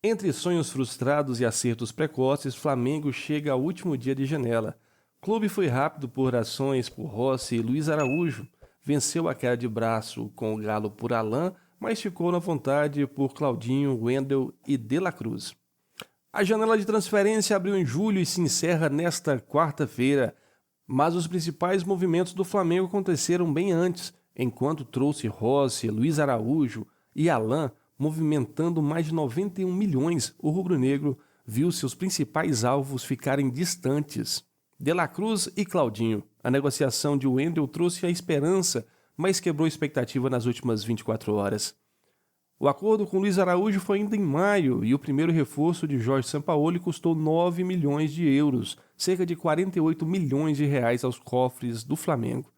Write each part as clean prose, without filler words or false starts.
Entre sonhos frustrados e acertos precoces, Flamengo chega ao último dia de janela. Clube foi rápido por ações por Rossi e Luiz Araújo. Venceu a queda de braço com o Galo por Alain, mas ficou na vontade por Claudinho, Wendel e De La Cruz. A janela de transferência abriu em julho e se encerra nesta quarta-feira. Mas os principais movimentos do Flamengo aconteceram bem antes, enquanto trouxe Rossi, Luiz Araújo e Alain, movimentando mais de 91 milhões, o rubro-negro viu seus principais alvos ficarem distantes. De La Cruz e Claudinho. A negociação de Wendel trouxe a esperança, mas quebrou expectativa nas últimas 24 horas. O acordo com Luiz Araújo foi ainda em maio e o primeiro reforço de Jorge Sampaoli custou 9 milhões de euros, cerca de 48 milhões de reais aos cofres do Flamengo.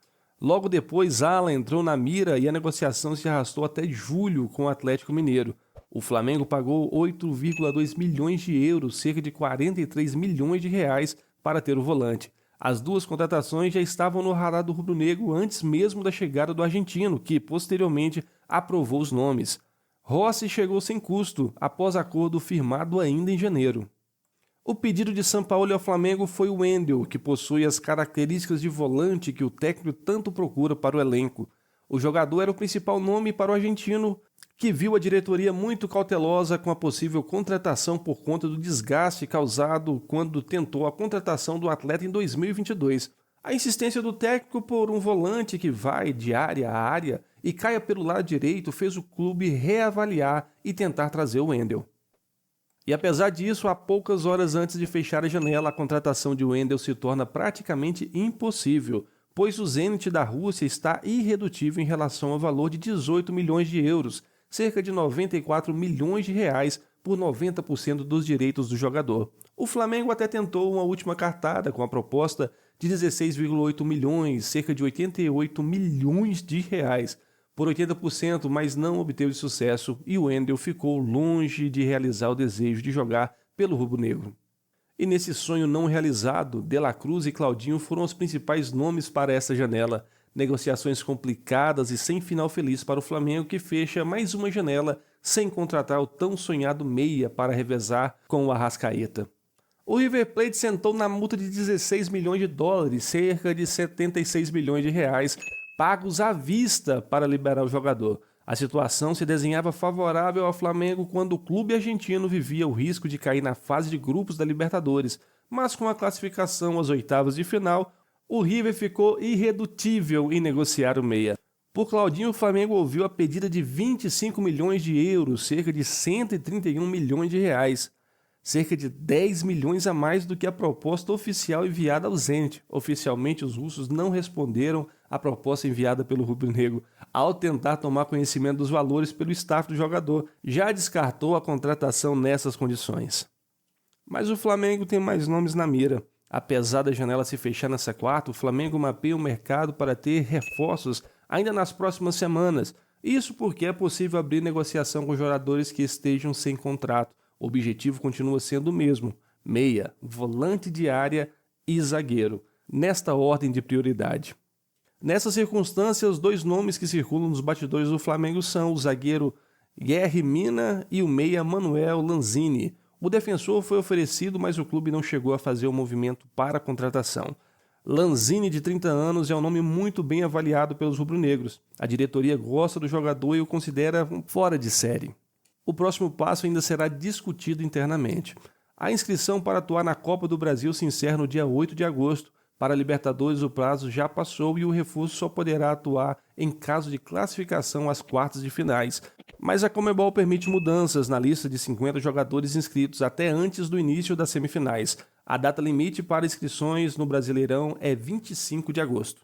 Logo depois, Alan entrou na mira e a negociação se arrastou até julho com o Atlético Mineiro. O Flamengo pagou 8,2 milhões de euros, cerca de 43 milhões de reais, para ter o volante. As duas contratações já estavam no radar do rubro-negro antes mesmo da chegada do argentino, que posteriormente aprovou os nomes. Rossi chegou sem custo, após acordo firmado ainda em janeiro. O pedido de Sampaoli ao Flamengo foi o Wendel, que possui as características de volante que o técnico tanto procura para o elenco. O jogador era o principal nome para o argentino, que viu a diretoria muito cautelosa com a possível contratação por conta do desgaste causado quando tentou a contratação do atleta em 2022. A insistência do técnico por um volante que vai de área a área e caia pelo lado direito fez o clube reavaliar e tentar trazer o Wendel. E apesar disso, há poucas horas antes de fechar a janela, a contratação de Wendel se torna praticamente impossível, pois o Zenit da Rússia está irredutível em relação ao valor de 18 milhões de euros, cerca de 94 milhões de reais por 90% dos direitos do jogador. O Flamengo até tentou uma última cartada com a proposta de 16,8 milhões, cerca de 88 milhões de reais, por 80%, mas não obteve sucesso e o Wendel ficou longe de realizar o desejo de jogar pelo rubro-negro. E nesse sonho não realizado, De La Cruz e Claudinho foram os principais nomes para essa janela. Negociações complicadas e sem final feliz para o Flamengo, que fecha mais uma janela sem contratar o tão sonhado meia para revezar com o Arrascaeta. O River Plate sentou na multa de 16 milhões de dólares, cerca de 76 milhões de reais, pagos à vista para liberar o jogador. A situação se desenhava favorável ao Flamengo quando o clube argentino vivia o risco de cair na fase de grupos da Libertadores, mas com a classificação às oitavas de final, o River ficou irredutível em negociar o meia. Por Claudinho, o Flamengo ouviu a pedida de 25 milhões de euros, cerca de 131 milhões de reais. Cerca de 10 milhões a mais do que a proposta oficial enviada ao Zenit. Oficialmente, os russos não responderam à proposta enviada pelo rubro-negro. Ao tentar tomar conhecimento dos valores pelo staff do jogador, já descartou a contratação nessas condições. Mas o Flamengo tem mais nomes na mira. Apesar da janela se fechar nessa quarta, o Flamengo mapeia o mercado para ter reforços ainda nas próximas semanas. Isso porque é possível abrir negociação com jogadores que estejam sem contrato. O objetivo continua sendo o mesmo: meia, volante de área e zagueiro, nesta ordem de prioridade. Nessas circunstâncias, os dois nomes que circulam nos bastidores do Flamengo são o zagueiro Yerry Mina e o meia Manuel Lanzini. O defensor foi oferecido, mas o clube não chegou a fazer o movimento para a contratação. Lanzini, de 30 anos, é um nome muito bem avaliado pelos rubro-negros. A diretoria gosta do jogador e o considera fora de série. O próximo passo ainda será discutido internamente. A inscrição para atuar na Copa do Brasil se encerra no dia 8 de agosto. Para a Libertadores, o prazo já passou e o reforço só poderá atuar em caso de classificação às quartas de finais. Mas a Conmebol permite mudanças na lista de 50 jogadores inscritos até antes do início das semifinais. A data limite para inscrições no Brasileirão é 25 de agosto.